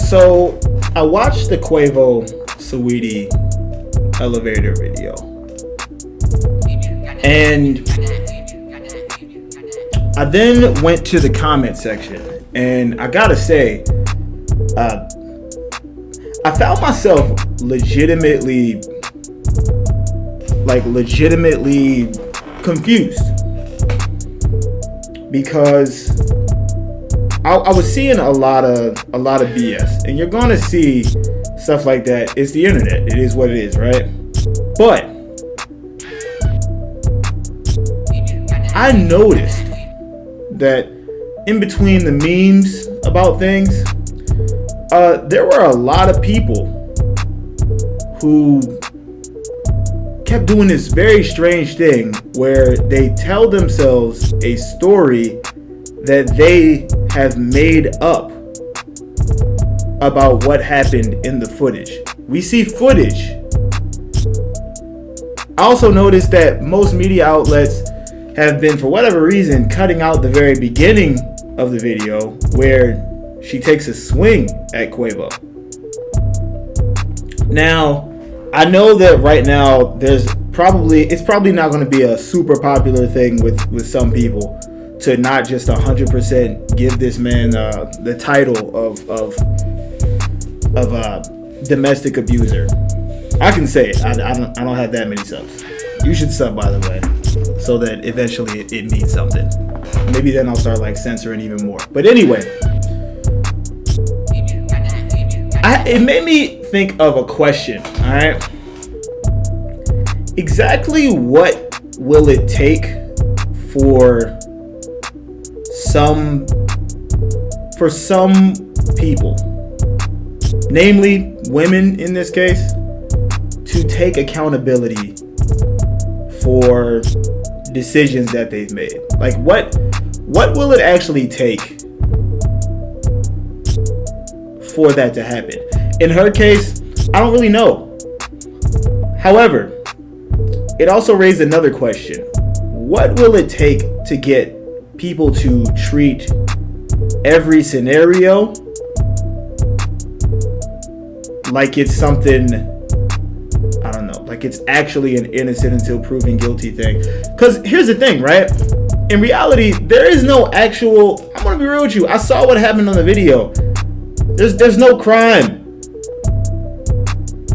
So I watched the Quavo Saweetie elevator video, and I then went to the comment section, and I gotta say, I found myself legitimately confused, because I was seeing a lot of BS, and you're gonna see stuff like that. It's the internet. It is what it is, right? But I noticed that in between the memes about things, there were a lot of people who kept doing this very strange thing where they tell themselves a story that they have made up about what happened in the footage. We see footage. I also noticed that most media outlets have been, for whatever reason, cutting out the very beginning of the video where she takes a swing at Quavo. Now, I know that right now it's probably not going to be a super popular thing with some people to not just 100% give this man the title of domestic abuser. I can say it. I don't have that many subs. You should sub, by the way, so that eventually it means something. Maybe then I'll start censoring even more. But anyway, it made me think of a question. All right, exactly what will it take for some people, namely women in this case, to take accountability for decisions that they've made? Like, what will it actually take for that to happen? In her case, I don't really know. However, it also raised another question. What will it take to get people to treat every scenario like it's something, I don't know, like it's actually an innocent until proven guilty thing? Because here's the thing, right? In reality, there is no actual, I'm gonna be real with you, I saw what happened on the video. There's no crime.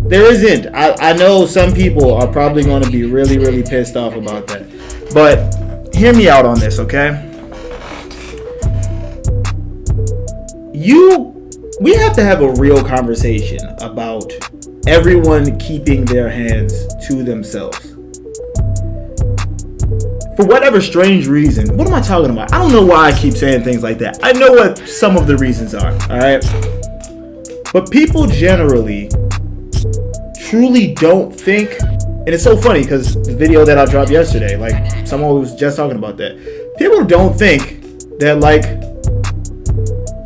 There isn't. I know some people are probably going to be really, really pissed off about that. But hear me out on this, okay? We have to have a real conversation about everyone keeping their hands to themselves. For whatever strange reason. What am I talking about? I don't know why I keep saying things like that. I know what some of the reasons are, all right? But people generally truly don't think, and it's so funny because the video that I dropped yesterday, like someone was just talking about that. People don't think that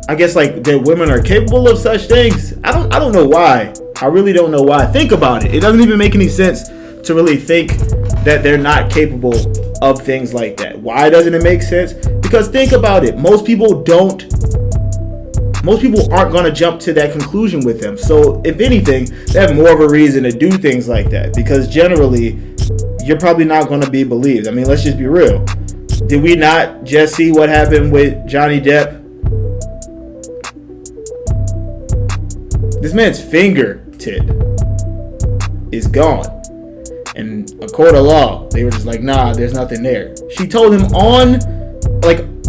that women are capable of such things. I don't know why. I really don't know why. Think about it. It doesn't even make any sense to really think that they're not capable of things like that. Why doesn't it make sense? Because think about it. Most people aren't going to jump to that conclusion with them. So if anything, they have more of a reason to do things like that, because generally you're probably not going to be believed. I mean, let's just be real. Did we not just see what happened with Johnny Depp? This man's fingertip is gone. And a court of law, they were just like, nah, there's nothing there. She told him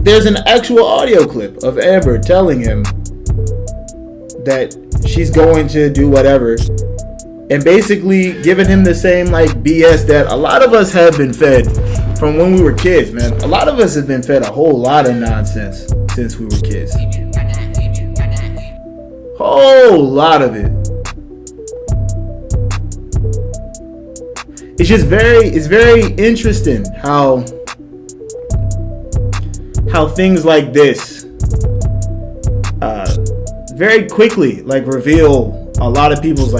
there's an actual audio clip of Amber telling him that she's going to do whatever, and basically giving him the same BS that a lot of us have been fed from when we were kids, man. A lot of us have been fed a whole lot of nonsense since we were kids. Whole lot of it. It's just very interesting how things like this very quickly reveal a lot of people's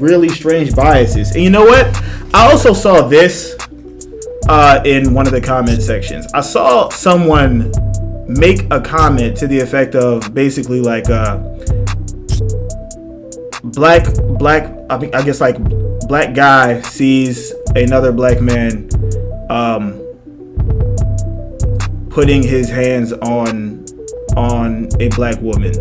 really strange biases. And you know what? I also saw this in one of the comment sections. I saw someone make a comment to the effect of basically I guess like black guy sees another black man putting his hands on a black woman.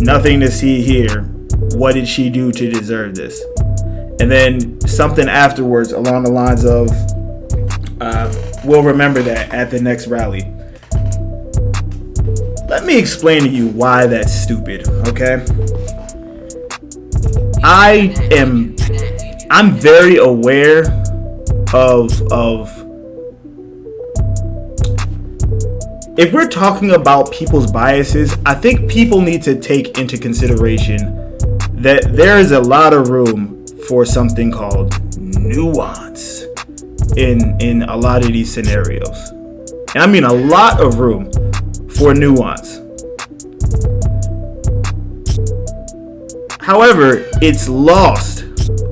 Nothing to see here. What did she do to deserve this? And then something afterwards along the lines of, we'll remember that at the next rally. Let me explain to you why that's stupid, okay? I'm very aware of if we're talking about people's biases, I think people need to take into consideration that there is a lot of room for something called nuance in a lot of these scenarios. And I mean a lot of room for nuance. However, it's lost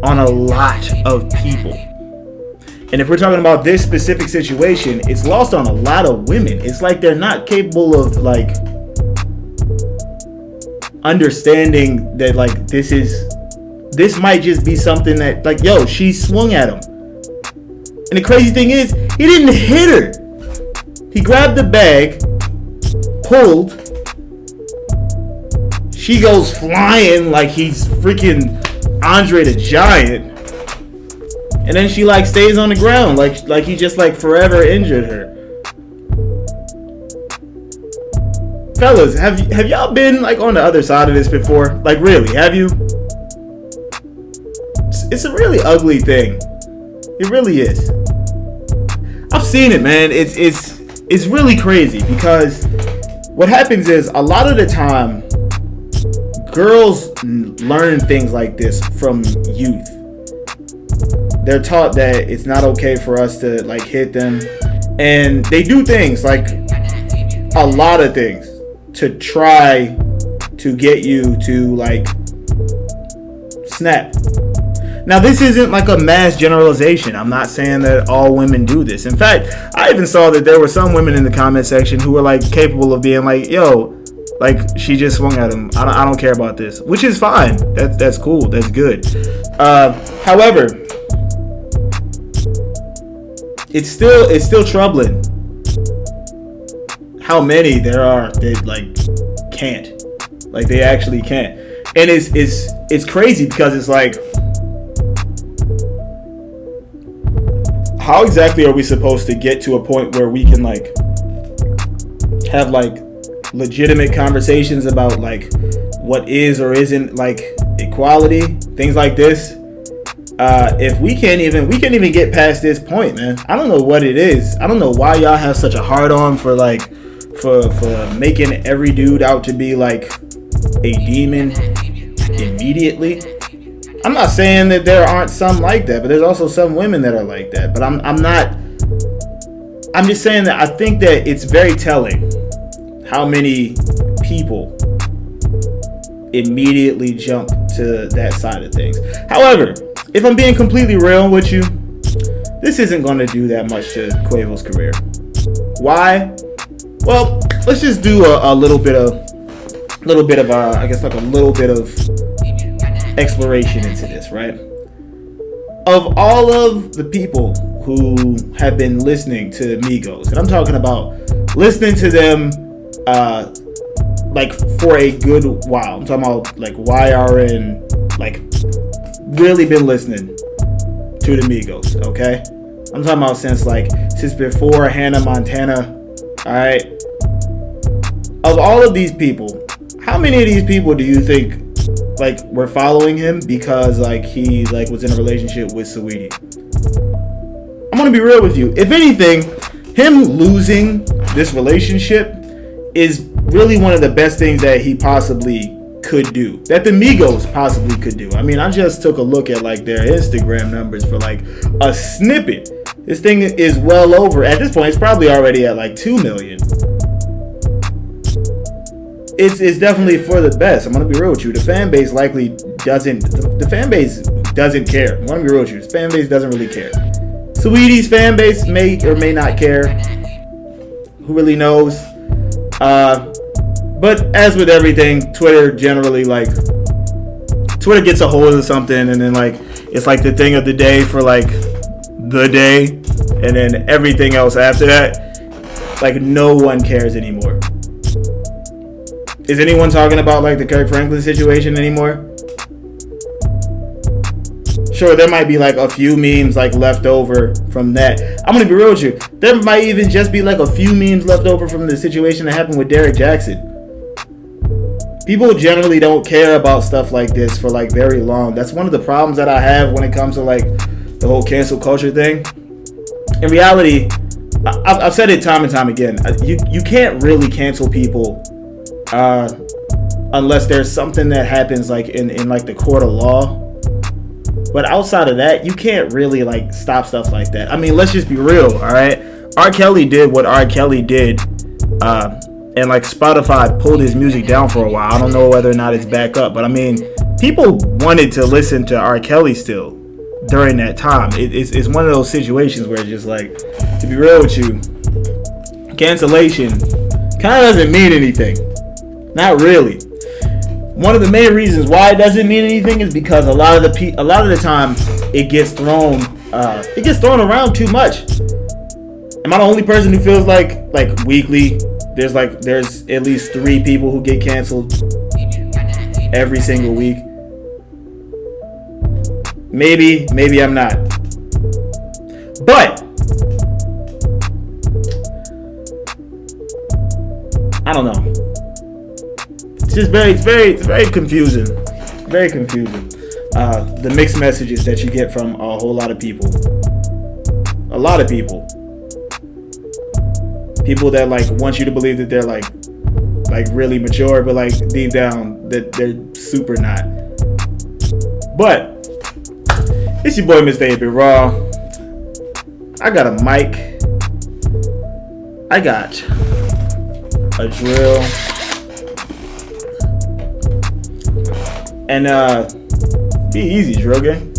on a lot of people. And if we're talking about this specific situation, it's lost on a lot of women. It's like they're not capable of like understanding that like this might just be something that like, yo, she swung at him. And the crazy thing is, he didn't hit her. He grabbed the bag, pulled. She goes flying like he's freaking Andre the Giant. And then she like stays on the ground like he just like forever injured her. Fellas, have y'all been like on the other side of this before? Like really, have you? It's a really ugly thing. It really is. I've seen it, man. It's really crazy because what happens is a lot of the time girls learn things like this from youth. They're taught that it's not okay for us to like hit them, and they do things like a lot of things to try to get you to like snap. Now this isn't like a mass generalization. I'm not saying that all women do this. In fact, I even saw that there were some women in the comment section who were like capable of being like, yo, like she just swung at him. I don't care about this, which is fine. That's cool. That's good. However, it's still troubling how many there are that like can't, like they actually can't, and it's crazy because it's like, how exactly are we supposed to get to a point where we can like have like legitimate conversations about like what is or isn't like equality, things like this? If we can't even get past this point, man. I don't know what it is. I don't know why y'all have such a hard on for like for making every dude out to be like a demon immediately. I'm not saying that there aren't some like that, but there's also some women that are like that. But I'm just saying that I think that it's very telling how many people immediately jump to that side of things. However, if I'm being completely real with you, this isn't going to do that much to Quavo's career. Why? Well, let's just do a little bit of I guess like a little bit of exploration into this, right? Of all of the people who have been listening to Migos, and I'm talking about listening to them like for a good while. I'm talking about like YRN, like really been listening to the Migos, okay? I'm talking about since before Hannah Montana, alright? Of all of these people, how many of these people do you think like were following him because like he like was in a relationship with Saweetie? I'm gonna be real with you. If anything, him losing this relationship is really one of the best things that he possibly could do, that the Migos possibly could do. I mean, I just took a look at like their Instagram numbers for like a snippet. This thing is well over, at this point it's probably already at like 2 million. It's definitely for the best. I'm gonna be real with you. The fan base likely doesn't. The fan base doesn't care. I'm gonna be real with you. The fan base doesn't really care. Saweetie's fan base may or may not care. Who really knows? But as with everything, Twitter generally like Twitter gets a hold of something, and then like it's like the thing of the day for like the day, and then everything else after that, like no one cares anymore. Is anyone talking about like the Kirk Franklin situation anymore? Sure, there might be like a few memes like left over from that. I'm gonna be real with you. There might even just be like a few memes left over from the situation that happened with Derek Jackson. People generally don't care about stuff like this for like very long. That's one of the problems that I have when it comes to like the whole cancel culture thing. In reality, I've said it time and time again. You can't really cancel people unless there's something that happens like in like the court of law. But outside of that, you can't really like stop stuff like that. I mean, let's just be real, all right? R. Kelly did what R. Kelly did, and like Spotify pulled his music down for a while. I don't know whether or not it's back up, but I mean, people wanted to listen to R. Kelly still during that time. It's one of those situations where it's just like, to be real with you, cancellation kind of doesn't mean anything. Not really. One of the main reasons why it doesn't mean anything is because a lot of the time it gets thrown around too much. Am I the only person who feels like weekly there's at least 3 people who get canceled every single week? Maybe I'm not. But I don't know. It's very confusing. Very confusing. The mixed messages that you get from a whole lot of people. A lot of people. People that like want you to believe that they're like really mature, but like deep down that they're super not. But it's your boy Mr. 8-Bit Raw. I got a mic. I got a drill. And be easy, drill gang.